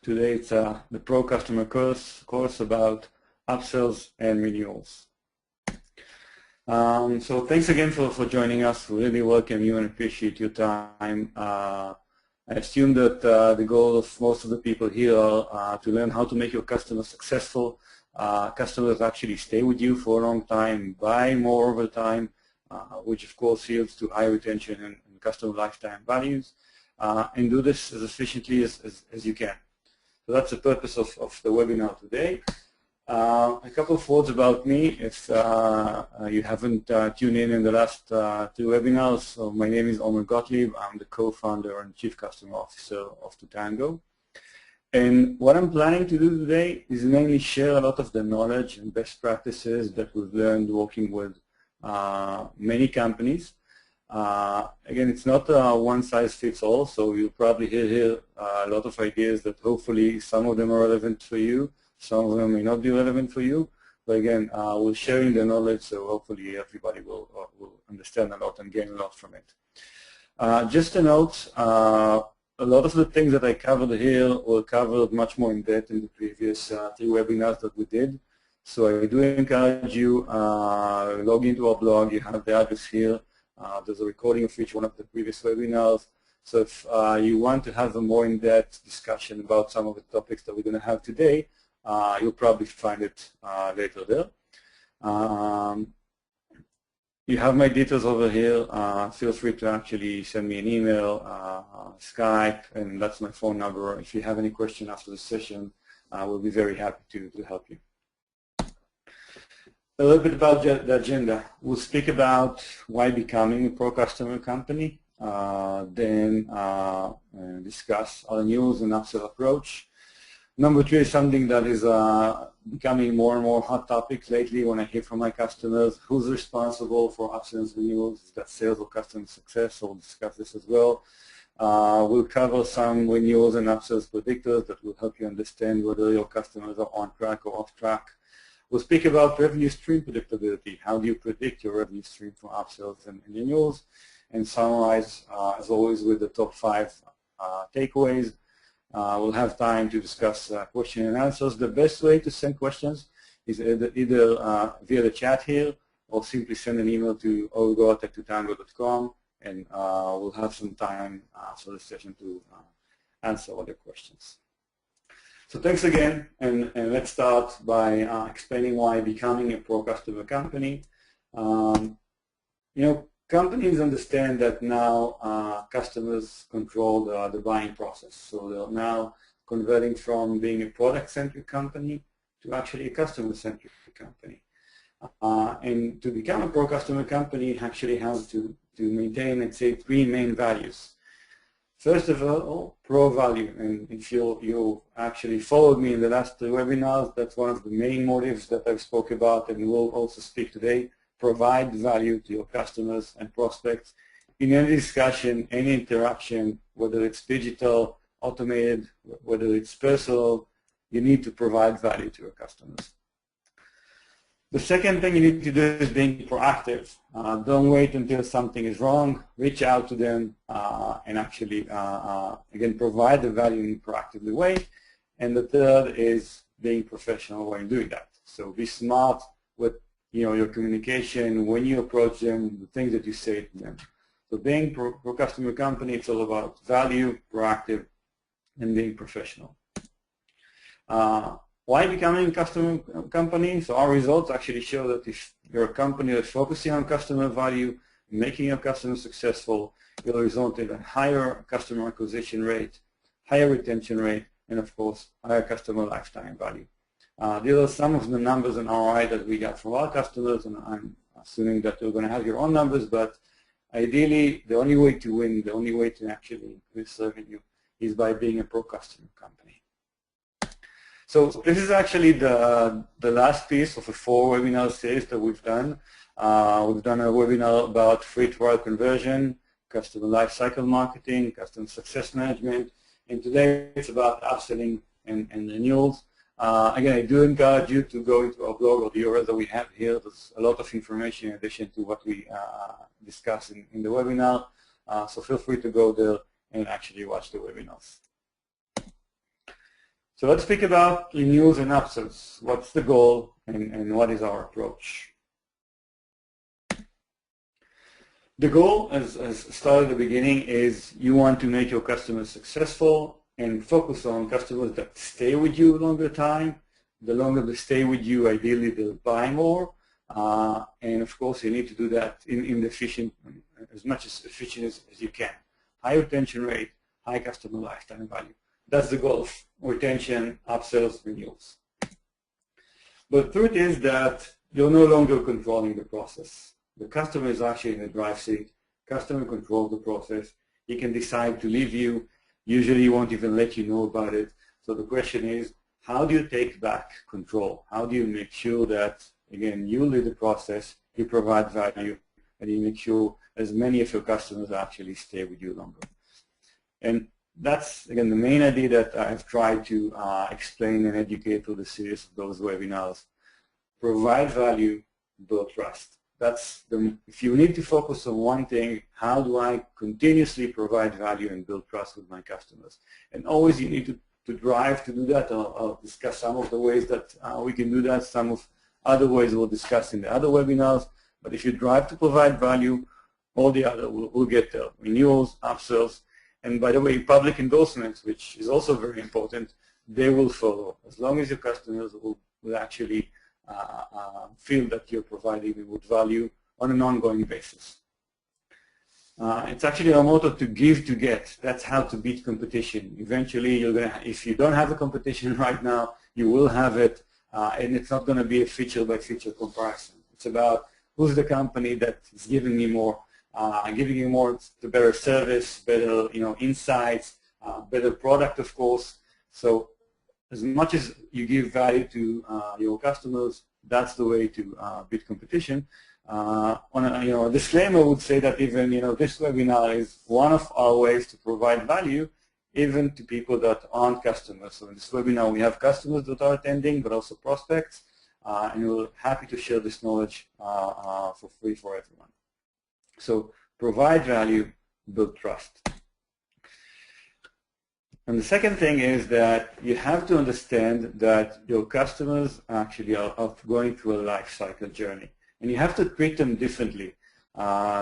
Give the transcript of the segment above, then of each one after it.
Today it's the Pro Customer course about upsells and renewals. So thanks again for joining us. We really welcome you and appreciate your time. I assume that the goal of most of the people here are to learn how to make your customers successful. Customers actually stay with you for a long time, buy more over time, which of course yields to high retention and customer lifetime values, and do this as efficiently as you can. So that's the purpose of the webinar today. A couple of words about me, if you haven't tuned in the last two webinars. So my name is Omer Gottlieb. I'm the co-founder and Chief Customer Officer of Totango. And what I'm planning to do today is mainly share a lot of the knowledge and best practices that we've learned working with many companies. Again, it's not one size fits all, so you'll probably hear a lot of ideas that hopefully some of them are relevant for you, some of them may not be relevant for you. But again, we're sharing the knowledge, so hopefully everybody will understand a lot and gain a lot from it. Just a note, a lot of the things that I covered here were covered much more in depth in the previous three webinars that we did. So I do encourage you, log into our blog. You have the address here. There's a recording of each one of the previous webinars. So if you want to have a more in-depth discussion about some of the topics that we're going to have today, you'll probably find it later there. You have my details over here. Feel free to actually send me an email, Skype, and that's my phone number. If you have any question after the session, we'll be very happy to help you. A little bit about the agenda. We'll speak about why becoming a pro-customer company, then discuss our renewals and upsell approach. Number 3 is something that is becoming more and more hot topic lately when I hear from my customers. Who's responsible for upsells and renewals? Is that sales or customer success? So we'll discuss this as well. We'll cover some renewals and upsells predictors that will help you understand whether your customers are on track or off track. We'll speak about revenue stream predictability. How do you predict your revenue stream for upsells and renewals? And summarize, as always, with the top 5 takeaways. We'll have time to discuss question and answers. The best way to send questions is either via the chat here or simply send an email to orgot@totango.com, and we'll have some time for the session to answer all your questions. So thanks again, and let's start by explaining why becoming a pro-customer company. Companies understand that now customers control the buying process. So they're now converting from being a product-centric company to actually a customer-centric company. And to become a pro-customer company, you actually have to maintain, let's say, 3 main values. First of all, pro value. And if you actually followed me in the last 3 webinars, that's one of the main motives that I've spoke about, and we'll also speak today. Provide value to your customers and prospects in any discussion, any interaction, whether it's digital, automated, whether it's personal. You need to provide value to your customers. The second thing you need to do is being proactive. Don't wait until something is wrong. Reach out to them and actually, again, provide the value in a proactive way. And the third is being professional when doing that. So be smart with your communication, when you approach them, the things that you say to them. So being pro-customer company, it's all about value, proactive, and being professional. Why becoming a customer company? So our results actually show that if you're a company that's focusing on customer value, making your customers successful, it'll result in a higher customer acquisition rate, higher retention rate, and of course, higher customer lifetime value. These are some of the numbers and ROI that we got from our customers, and I'm assuming that you're going to have your own numbers, but ideally, the only way to win, the only way to actually increase revenue is by being a pro-customer company. So this is actually the last piece of a 4 webinar series that we've done. We've done a webinar about free trial conversion, customer lifecycle marketing, customer success management, and today it's about upselling and renewals. Again, I do encourage you to go into our blog or the URL that we have here. There's a lot of information in addition to what we discuss in the webinar. So feel free to go there and actually watch the webinars. So let's speak about renewals and upsells. What's the goal and what is our approach? The goal, as started at the beginning, is you want to make your customers successful and focus on customers that stay with you a longer time. The longer they stay with you, ideally they'll buy more. And of course, you need to do that in the efficient, as much as efficient as you can. High retention rate, high customer lifetime value. That's the goal of retention, upsells, renewals. But the truth is that you're no longer controlling the process. The customer is actually in the drive seat. Customer controls the process. He can decide to leave you. Usually he won't even let you know about it. So the question is, how do you take back control? How do you make sure that, again, you lead the process, you provide value, and you make sure as many of your customers actually stay with you longer? And that's, again, the main idea that I've tried to explain and educate through the series of those webinars. Provide value, build trust. That's if you need to focus on one thing, how do I continuously provide value and build trust with my customers? And always you need to drive to do that. I'll discuss some of the ways that we can do that, some of other ways we'll discuss in the other webinars. But if you drive to provide value, all the other will get there. Renewals, upsells, and by the way, public endorsements, which is also very important, they will follow. As long as your customers will actually feel that you're providing them with value on an ongoing basis. It's actually our motto, to give to get. That's how to beat competition. Eventually, if you don't have a competition right now, you will have it, and it's not going to be a feature-by-feature comparison. It's about who's the company that is giving me more, giving you more to better service, better insights, better product, of course. So as much as you give value to your customers, that's the way to beat competition. On a disclaimer, I would say that even this webinar is one of our ways to provide value, even to people that aren't customers. So in this webinar, we have customers that are attending, but also prospects, and we're happy to share this knowledge for free for everyone. So provide value, build trust. And the second thing is that you have to understand that your customers actually are going through a life cycle journey. And you have to treat them differently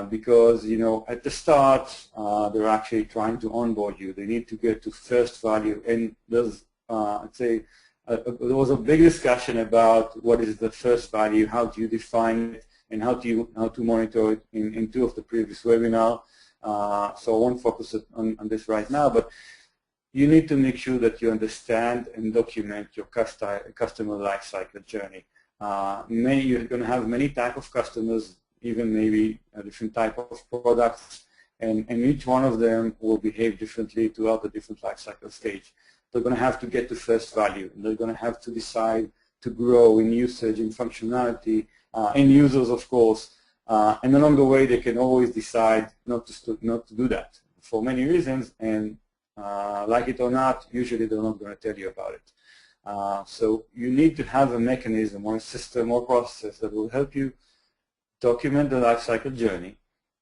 because, at the start, they're actually trying to onboard you. They need to get to first value. And there's, I'd say, there was a big discussion about what is the first value, how do you define it, and how to monitor it in two of the previous webinars. So I won't focus on this right now, but you need to make sure that you understand and document your customer lifecycle journey. You're going to have many types of customers, even maybe a different type of products, and each one of them will behave differently throughout the different lifecycle stage. They're going to have to get to first value, and they're going to have to decide to grow in usage, in functionality, in users, of course, and along the way they can always decide not to do that for many reasons, and like it or not, usually they're not going to tell you about it. So you need to have a mechanism or a system or process that will help you document the lifecycle journey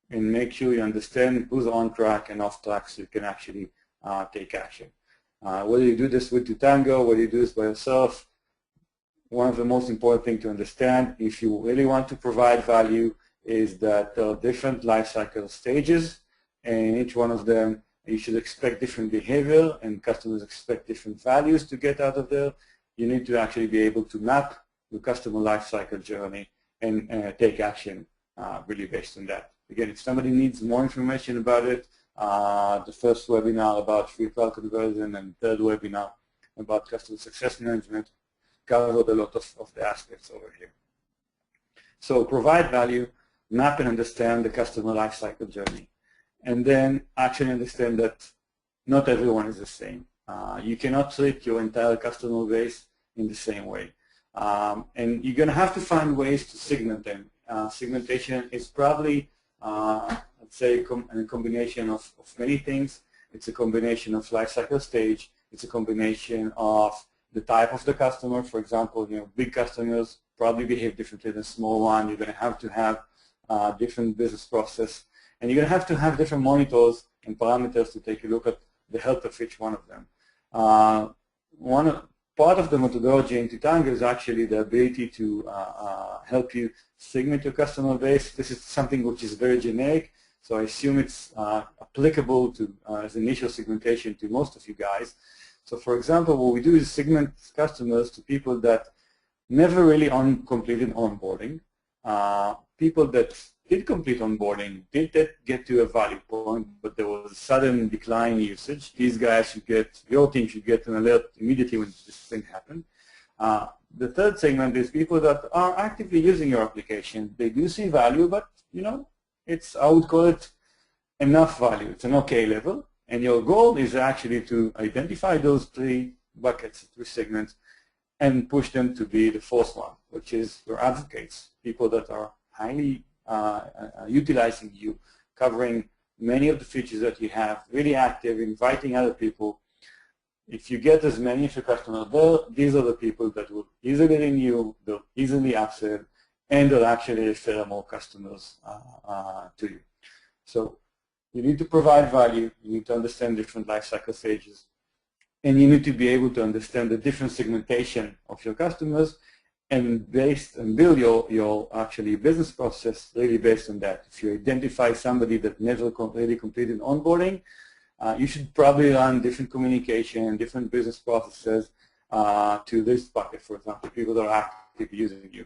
and make sure you understand who's on track and off track so you can actually take action. Whether you do this with Totango, whether you do this by yourself, one of the most important things to understand if you really want to provide value is that there are different lifecycle stages, and each one of them you should expect different behavior, and customers expect different values to get out of there. You need to actually be able to map the customer lifecycle journey and take action really based on that. Again, if somebody needs more information about it, the first webinar about free trial conversion and third webinar about customer success management covered a lot of the aspects over here. So provide value, map and understand the customer lifecycle journey. And then actually understand that not everyone is the same. You cannot treat your entire customer base in the same way. And you're going to have to find ways to segment them. Segmentation is probably, I'd say, a combination of many things. It's a combination of lifecycle stage. It's a combination of the type of the customer. For example, big customers probably behave differently than small one. You're going to have different business process. And you're going to have different monitors and parameters to take a look at the health of each one of them. part of the methodology in Totango is actually the ability to help you segment your customer base. This is something which is very generic, so I assume it's applicable to as initial segmentation to most of you guys. So for example, what we do is segment customers to people that never really completed onboarding, people that did complete onboarding, did get to a value point, but there was a sudden decline in usage. These guys should get, your team should get an alert immediately when this thing happened. The third segment is people that are actively using your application. They do see value, but you know, it's, I would call it enough value. It's an okay level. And your goal is actually to identify those three buckets, three segments, and push them to be the fourth one, which is your advocates, people that are highly utilizing you, covering many of the features that you have, really active, inviting other people. If you get as many of your customers there, these are the people that will easily renew, they'll easily upsell, and they'll actually refer more customers to you. So you need to provide value, you need to understand different lifecycle stages, and you need to be able to understand the different segmentation of your customers and build your actually business process really based on that. If you identify somebody that never really completed onboarding, you should probably run different communication, different business processes to this bucket, for example, people that are actively using you.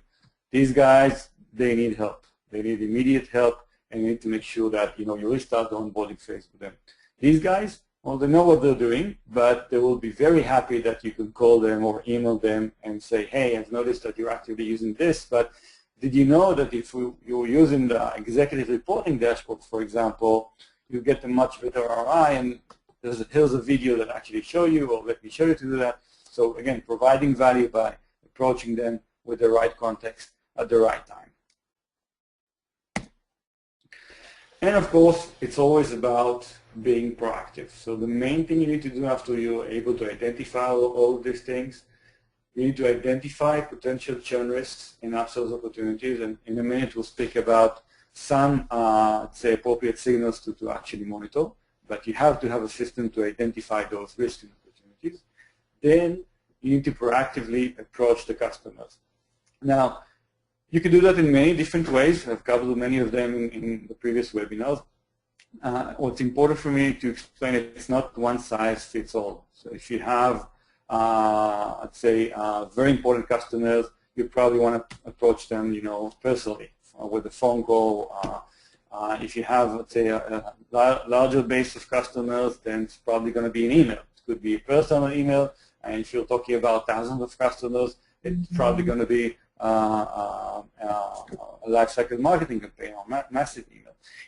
These guys, they need help. They need immediate help, and you need to make sure that you restart the onboarding phase with them. These guys, well, they know what they're doing, but they will be very happy that you can call them or email them and say, hey, I've noticed that you're actively using this, but did you know that if you're using the executive reporting dashboard, for example, you get a much better ROI, and here's a video that actually show you, or let me show you to do that. So again, providing value by approaching them with the right context at the right time. And of course, it's always about being proactive. So the main thing you need to do after you're able to identify all of these things, you need to identify potential churn risks and upsells opportunities. And in a minute, we'll speak about some, let's say, appropriate signals to actually monitor. But you have to have a system to identify those risks and opportunities. Then you need to proactively approach the customers. Now, you can do that in many different ways. I've covered many of them in the previous webinars. What's important for me to explain it, it's not one size fits all. So if you have, let's say, very important customers, you probably want to approach them, personally with a phone call. If you have, let's say, a larger base of customers, then it's probably going to be an email. It could be a personal email, and if you're talking about thousands of customers, it's probably going to be a lifecycle marketing campaign or massive email.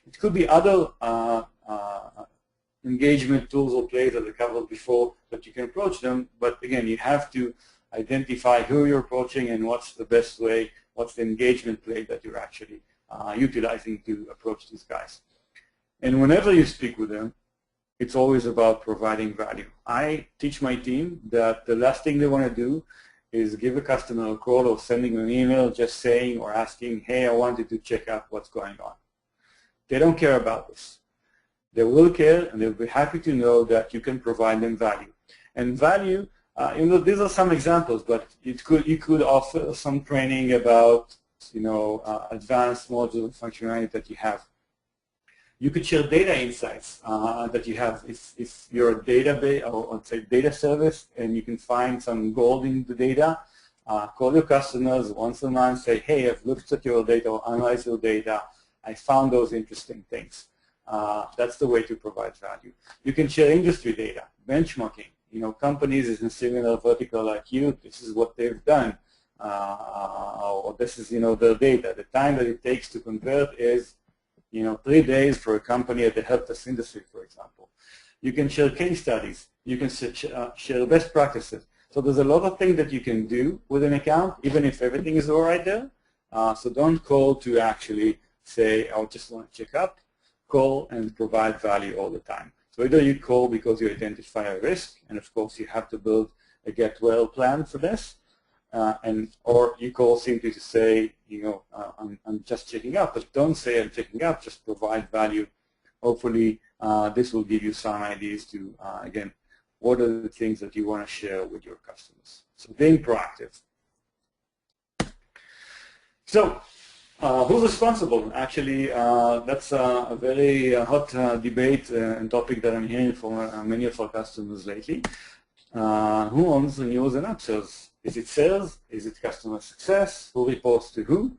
It could be other engagement tools or plays that I covered before that you can approach them, but again, you have to identify who you're approaching and what's the best way, what's the engagement play that you're actually utilizing to approach these guys. And whenever you speak with them, it's always about providing value. I teach my team that the last thing they want to do is give a customer a call or sending an email just saying or asking, hey, I wanted to check out what's going on. They don't care about this. They will care, and they'll be happy to know that you can provide them value. And value, these are some examples, but you could offer some training about, advanced modular functionality that you have. You could share data insights that you have. If you're a database or let's say data service and you can find some gold in the data, call your customers once a month, say, hey, I've looked at your data or analyzed your data. I found those interesting things. That's the way to provide value. You can share industry data, benchmarking. Companies in a similar vertical like you, this is what they've done. Or this is, their data. The time that it takes to convert is 3 days for a company at the help desk industry, for example. You can share case studies. You can share best practices. So there's a lot of things that you can do with an account, even if everything is all right there. So don't call to actually say, I just want to check up. Call and provide value all the time. So either you call because you identify a risk, and of course you have to build a get well plan for this, or you call simply to say, I'm just checking up, but don't say I'm checking up, just provide value. Hopefully this will give you some ideas to, again, what are the things that you want to share with your customers. So being proactive. So who's responsible? Actually, that's a very hot debate and topic that I'm hearing from many of our customers lately. Who owns renewals and upsells? Is it sales? Is it customer success? Who reports to who?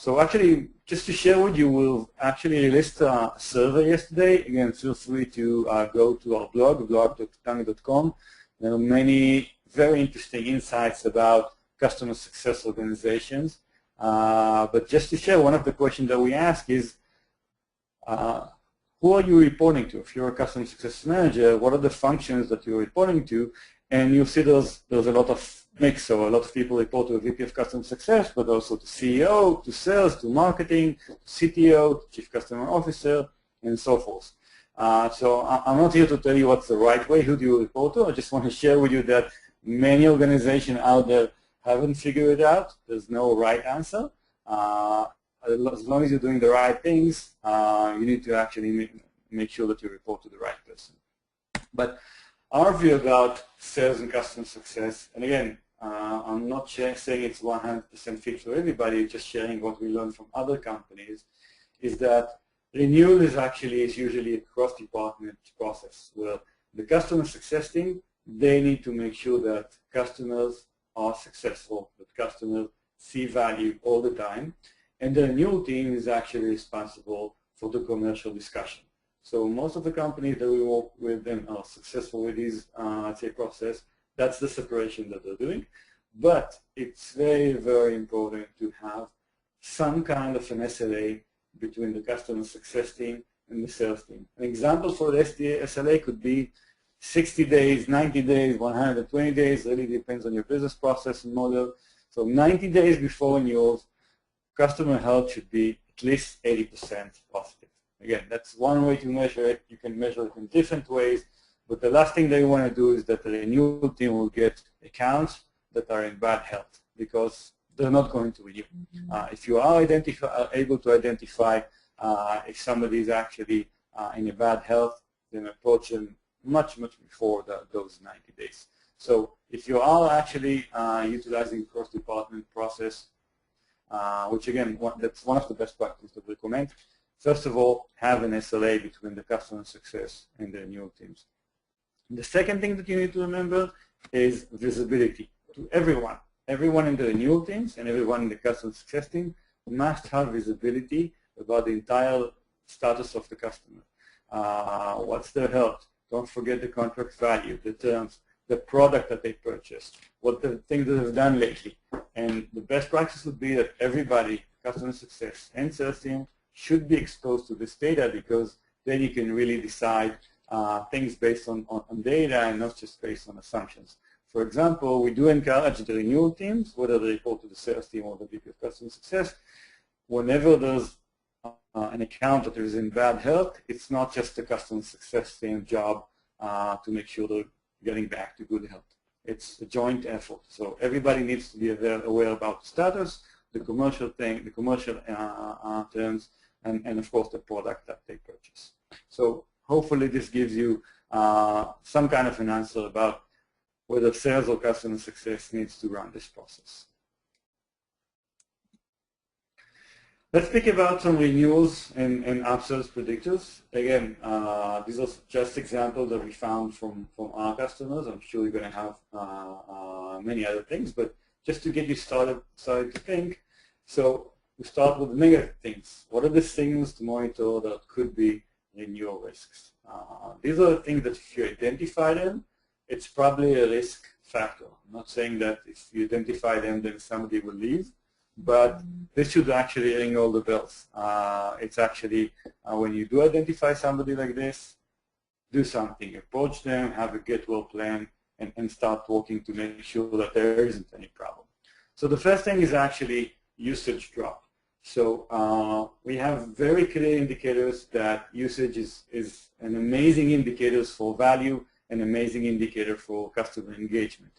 So actually, just to share with you, we've actually released a survey yesterday. Again, feel free to go to our blog.totango.com. There are many very interesting insights about customer success organizations. But just to share, one of the questions that we ask is, who are you reporting to? If you're a customer success manager, what are the functions that you're reporting to? And you'll see there's a lot of mix. So a lot of people report to a VP of customer success, but also to CEO, to sales, to marketing, to CTO, to chief customer officer, and so forth. So I'm not here to tell you what's the right way, who do you report to. I just want to share with you that many organizations out there haven't figured it out. There's no right answer. As long as you're doing the right things, you need to actually make sure that you report to the right person. But our view about sales and customer success, and again, I'm not saying it's 100% fit for everybody, just sharing what we learned from other companies, is that renewal is usually a cross-department process where the customer success team, they need to make sure that customers are successful, that customers see value all the time, and the renewal team is actually responsible for the commercial discussion. So most of the companies that we work with and are successful with this, I'd say, process, that's the separation that they're doing. But it's very, very important to have some kind of an SLA between the customer success team and the sales team. An example for the SLA could be 60 days, 90 days, 120 days, really depends on your business process and model. So 90 days before renewals, customer health should be at least 80% positive. Again, that's one way to measure it. You can measure it in different ways, but the last thing they want to do is that the renewal team will get accounts that are in bad health because they're not going to renew. If you are able to identify if somebody is actually in a bad health, then approach them much before those 90 days. So if you are actually utilizing cross-department process, which again, that's one of the best practices to recommend, first of all, have an SLA between the customer success and the renewal teams. The second thing that you need to remember is visibility to everyone. Everyone in the renewal teams and everyone in the customer success team must have visibility about the entire status of the customer. What's their health? Don't forget the contract value, the terms, the product that they purchased, what the things that they've done lately. And the best practice would be that everybody, customer success and sales team, should be exposed to this data because then you can really decide things based on data and not just based on assumptions. For example, we do encourage the renewal teams, whether they report to the sales team or the VP of customer success, whenever there's an account that is in bad health, it's not just the customer success team job to make sure they're getting back to good health. It's a joint effort. So everybody needs to be aware about the status, the commercial thing, the commercial terms, and of course the product that they purchase. So hopefully this gives you some kind of an answer about whether sales or customer success needs to run this process. Let's speak about some renewals and upsells predictors. Again, these are just examples that we found from our customers. I'm sure you're going to have many other things, but just to get you started to think. So we start with the negative things. What are the things to monitor that could be renewal risks? These are the things that if you identify them, it's probably a risk factor. I'm not saying that if you identify them, then somebody will leave, but this should actually ring all the bells. It's actually, when you do identify somebody like this, do something. Approach them, have a get well plan, and start working to make sure that there isn't any problem. So the first thing is actually usage drop. So we have very clear indicators that usage is an amazing indicator for value, an amazing indicator for customer engagement.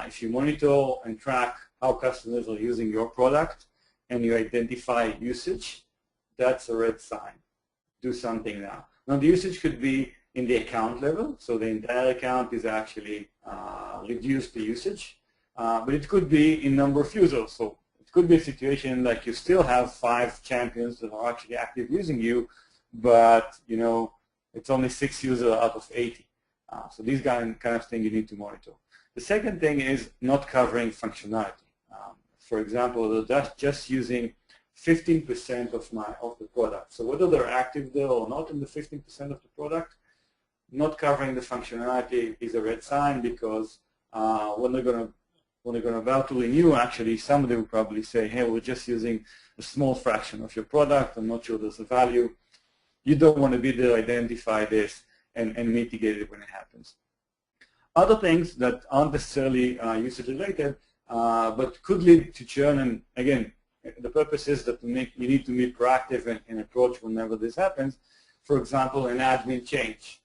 If you monitor and track how customers are using your product and you identify usage, that's a red sign. Do something now. Now the usage could be in the account level, so the entire account is actually reduced the usage, but it could be in number of users. So it could be a situation like you still have 5 champions that are actually active using you, but it's only 6 users out of 80. So these kind of thing you need to monitor. The second thing is not covering functionality. For example, they're just using 15% of the product. So whether they're active there or not in the 15% of the product, not covering the functionality is a red sign, because when they're going to about to renew, actually somebody will probably say, hey, we're just using a small fraction of your product. I'm not sure there's a value. You don't want to be there, identify this, and mitigate it when it happens. Other things that aren't necessarily usage related, but could lead to churn, and again, the purpose is that you need to be proactive and approach whenever this happens. For example, an admin change.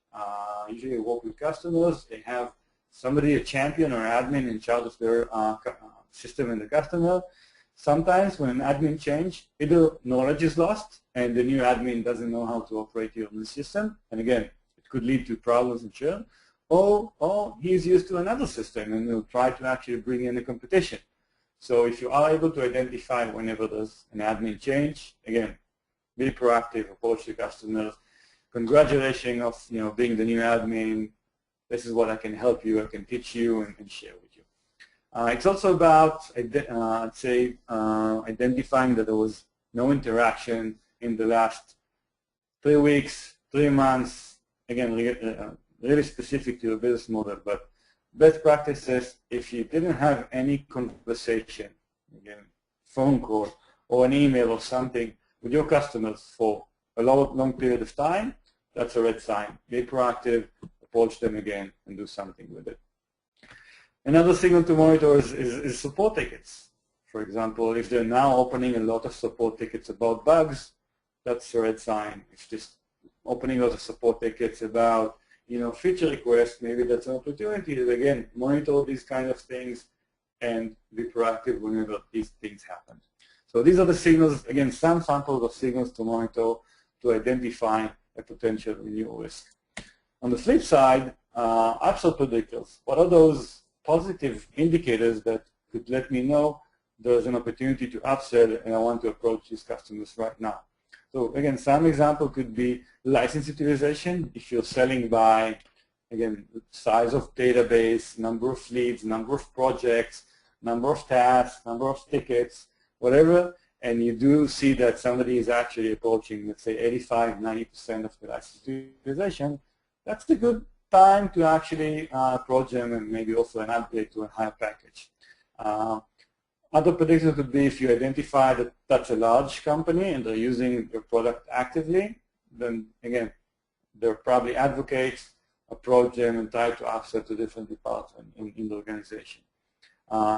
Usually you work with customers, they have somebody, a champion or admin in charge of their system and the customer. Sometimes when an admin change, either knowledge is lost and the new admin doesn't know how to operate your new system, and again, it could lead to problems and churn, or he's used to another system and will try to actually bring in a competition. So if you are able to identify whenever there's an admin change, again, be proactive, approach the customers. Congratulations of being the new admin. This is what I can help you, I can teach you, and share with you. It's also about, I'd say, identifying that there was no interaction in the last 3 weeks, 3 months. Again, really specific to your business model, but best practices, if you didn't have any conversation, again, phone call or an email or something with your customers for a long period of time, that's a red sign. Be proactive, approach them again, and do something with it. Another signal to monitor is support tickets. For example, if they're now opening a lot of support tickets about bugs, that's a red sign. If just opening a lot of support tickets about feature requests, maybe that's an opportunity to, again, monitor these kind of things and be proactive whenever these things happen. So these are the signals, again, some samples of signals to monitor to identify a potential renewal risk. On the flip side, upsell predictors. What are those positive indicators that could let me know there's an opportunity to upsell and I want to approach these customers right now? So again, some example could be license utilization. If you're selling by, again, size of database, number of leads, number of projects, number of tasks, number of tickets, whatever, and you do see that somebody is actually approaching, let's say, 85–90% of the license utilization, that's the good time to actually approach them and maybe offer an upgrade to a higher package. Other predictors could be if you identify that that's a large company and they're using your product actively, then again, they're probably advocates, approach them and try to upsell to different departments in the organization.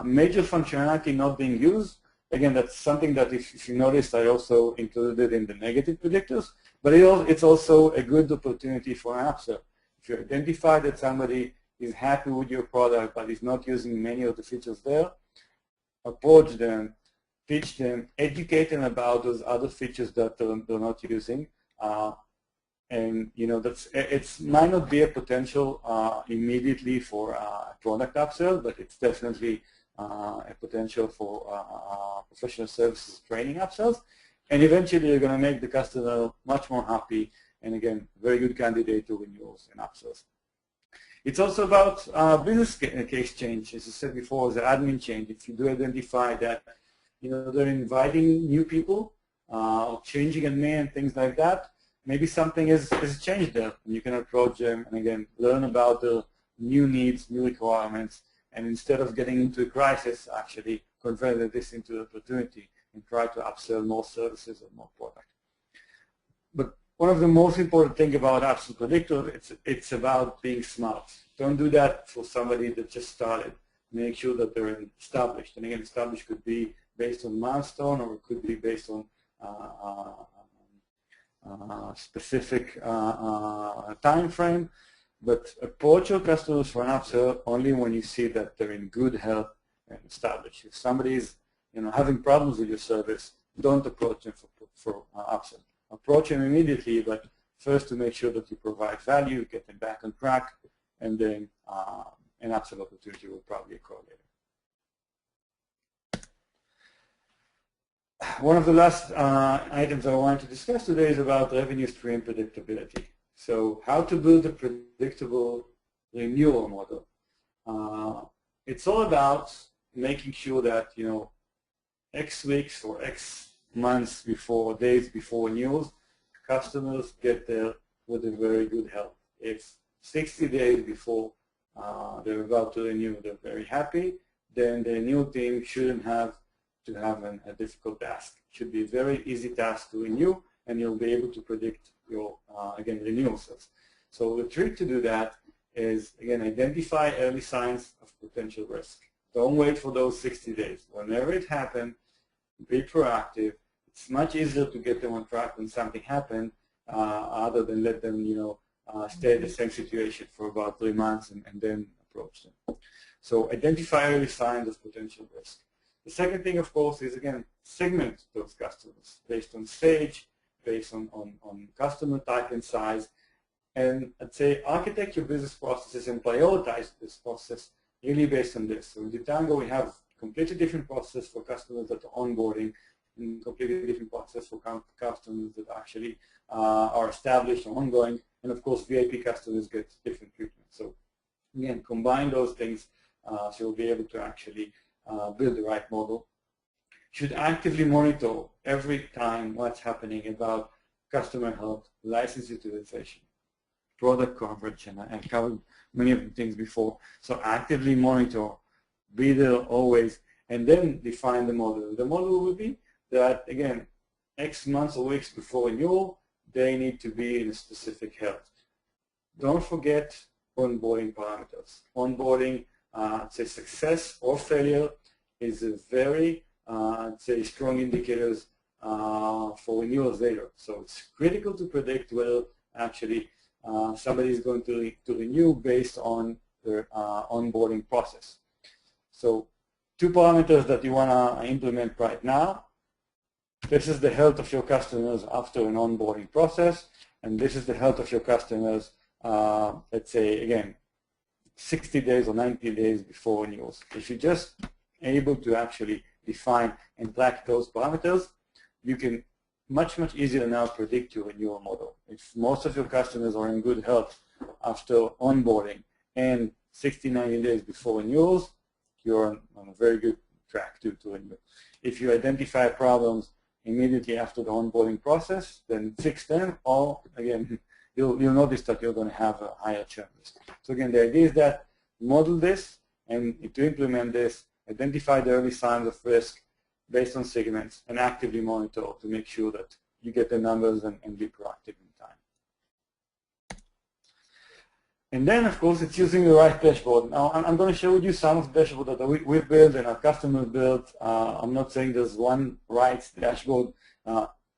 Major functionality not being used, again, that's something that if you noticed, I also included in the negative predictors, but it's also a good opportunity for an upsell. If you identify that somebody is happy with your product but is not using many of the features there, approach them, teach them, educate them about those other features that they're not using, and it might not be a potential immediately for a product upsell, but it's definitely a potential for professional services training upsells, and eventually you're going to make the customer much more happy, and again, very good candidate to renewals and upsells. It's also about business case change, as I said before, the admin change. If you do identify that, they're inviting new people, or changing admin and things like that, maybe something has changed there, and you can approach them and again learn about the new needs, new requirements, and instead of getting into a crisis, actually convert this into an opportunity and try to upsell more services or more product. But one of the most important things about Upsell Predictor, it's about being smart. Don't do that for somebody that just started. Make sure that they're established. And again, established could be based on milestone, or it could be based on specific time frame. But approach your customers for an upsell only when you see that they're in good health and established. If somebody is having problems with your service, don't approach them for upsell. Approach them immediately, but First, to make sure that you provide value, get them back on track, and then an upsell opportunity will probably occur later. One of the last items I wanted to discuss today is about revenue stream predictability. So how to build a predictable renewal model. It's all about making sure that, X weeks or X months before, days before renewals, customers get there with a very good health. If 60 days before they're about to renew, they're very happy, then the renewal team shouldn't have to have a difficult task. It should be a very easy task to renew, and you'll be able to predict your, again, renewal sales. So the trick to do that is, again, identify early signs of potential risk. Don't wait for those 60 days. Whenever it happens, be proactive. It's much easier to get them on track when something happened, other than let them, stay in the same situation for about 3 months and then approach them. So identify early signs of potential risk. The second thing, of course, is, again, segment those customers based on stage, based on customer type and size, and I'd say architect your business processes and prioritize this process really based on this. So in Totango, we have completely different process for customers that are onboarding, and completely different process for customers that actually are established or ongoing, and of course VIP customers get different treatment. So again, combine those things so you'll be able to actually build the right model. Should actively monitor every time what's happening about customer health, license utilization, product coverage, and I covered many of the things before. So actively monitor, be there always, and then define the model. The model will be that, again, X months or weeks before renewal, they need to be in a specific health. Don't forget onboarding parameters. Onboarding, I'd say success or failure is a very, I'd say, strong indicators for renewals later. So it's critical to predict whether actually somebody is going to renew based on their onboarding process. So 2 parameters that you want to implement right now. This is the health of your customers after an onboarding process, and this is the health of your customers, let's say, again, 60 days or 90 days before renewals. If you're just able to actually define and track those parameters, you can much easier now predict your renewal model. If most of your customers are in good health after onboarding and 60, 90 days before renewals, you're on a very good track to renew. If you identify problems immediately after the onboarding process, then fix them, or again, you'll notice that you're going to have a higher churn risk. So again, the idea is that model this, and to implement this, identify the early signs of risk based on segments, and actively monitor to make sure that you get the numbers and be proactive in time. And then, of course, it's using the right dashboard. Now, I'm going to share with you some of the dashboard that we've built and our customers built. I'm not saying there's one right dashboard.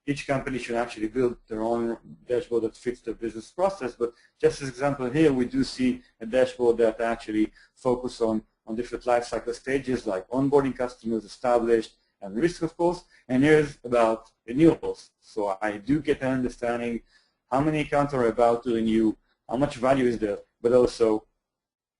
Each company should actually build their own dashboard that fits their business process. But just as an example here, we do see a dashboard that actually focuses on different lifecycle stages like onboarding customers, established, and risk, of course. And here's about renewals. So I do get an understanding how many accounts are about to renew, how much value is there, but also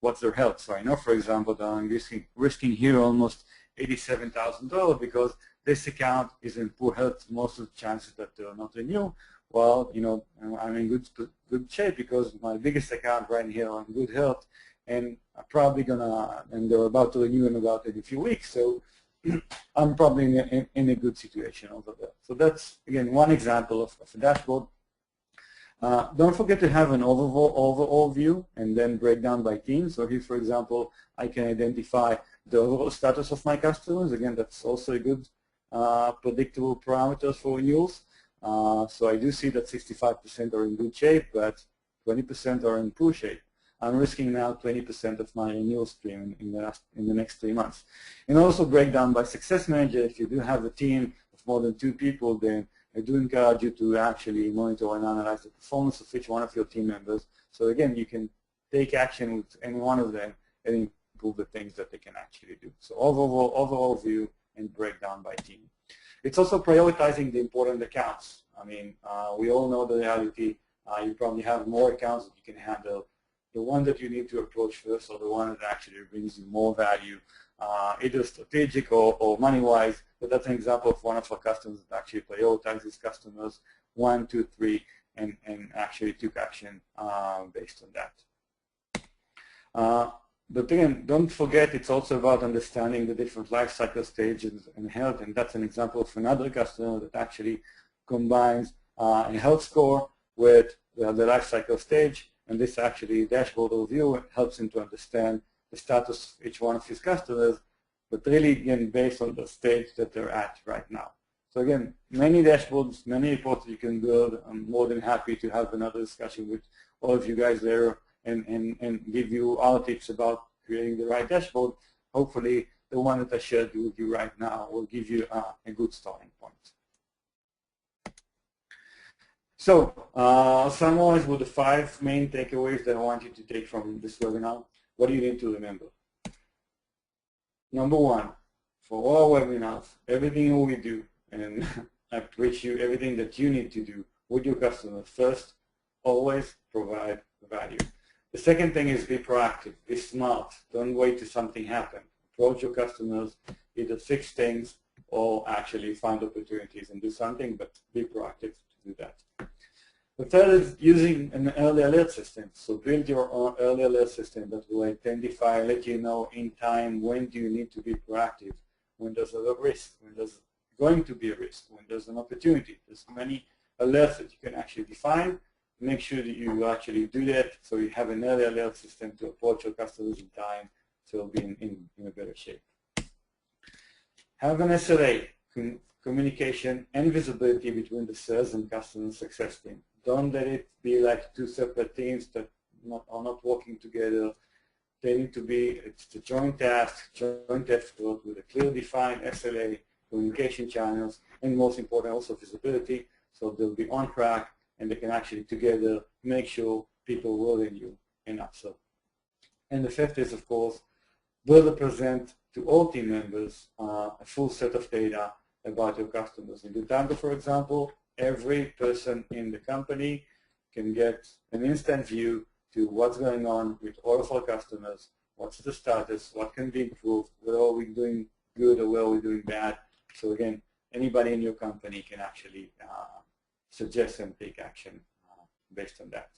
what's their health. So I know, for example, that I'm risking here almost $87,000 because this account is in poor health. Most of the chances that they'll not renew. Well, I'm in good shape because my biggest account right here are in good health, and I'm probably and they're about to renew in about a few weeks. So I'm probably in a good situation over there. So that's, again, one example of a dashboard. Don't forget to have an overall view and then break down by team. So here, for example, I can identify the overall status of my customers. Again, that's also a good predictable parameters for renewals. So I do see that 65% are in good shape, but 20% are in poor shape. I'm risking now 20% of my renewal stream in the next 3 months. And also break down by success manager. If you do have a team of more than 2 people, then I do encourage you to actually monitor and analyze the performance of each one of your team members. So again, you can take action with any one of them and improve the things that they can actually do. So overall view and breakdown by team. It's also prioritizing the important accounts. I mean, we all know the reality You probably have more accounts that you can handle. The one that you need to approach first, or the one that actually brings you more value, either strategic or money-wise. But that's an example of one of our customers that actually prioritizes customers 1, 2, 3, and actually took action based on that. But again, don't forget, it's also about understanding the different life cycle stages and health, and that's an example of another customer that actually combines a health score with the life cycle stage, and this actually dashboard overview helps him to understand the status of each one of his customers, but really, again, based on the stage that they're at right now. So again, many dashboards, many reports you can build. I'm more than happy to have another discussion with all of you guys there and give you our tips about creating the right dashboard. Hopefully, the one that I shared with you right now will give you a good starting point. So, I'll summarize with the 5 main takeaways that I want you to take from this webinar. What do you need to remember? Number 1, for all webinars, everything we do, and I preach you everything that you need to do with your customers. First, always provide value. The second thing is be proactive, be smart. Don't wait till something happens. Approach your customers, either fix things or actually find opportunities and do something, but be proactive to do that. The third is using an early alert system. So build your own early alert system that will identify, let you know in time when do you need to be proactive, when there's a risk, when there's going to be a risk, when there's an opportunity. There's many alerts that you can actually define. Make sure that you actually do that so you have an early alert system to approach your customers in time so you'll be in a better shape. Have an SLA, communication and visibility between the sales and customer success team. Don't let it be like 2 separate teams that are not working together. They need to be, it's a joint task, joint effort with a clear defined SLA, communication channels, and most important also visibility, so they'll be on track and they can actually together make sure people will renew and upsell. And the fifth is, of course, build and present to all team members a full set of data about your customers. In Totango, for example, every person in the company can get an instant view to what's going on with all of our customers, what's the status, what can be improved, where are we doing good or where are we doing bad. So again, anybody in your company can actually suggest and take action based on that.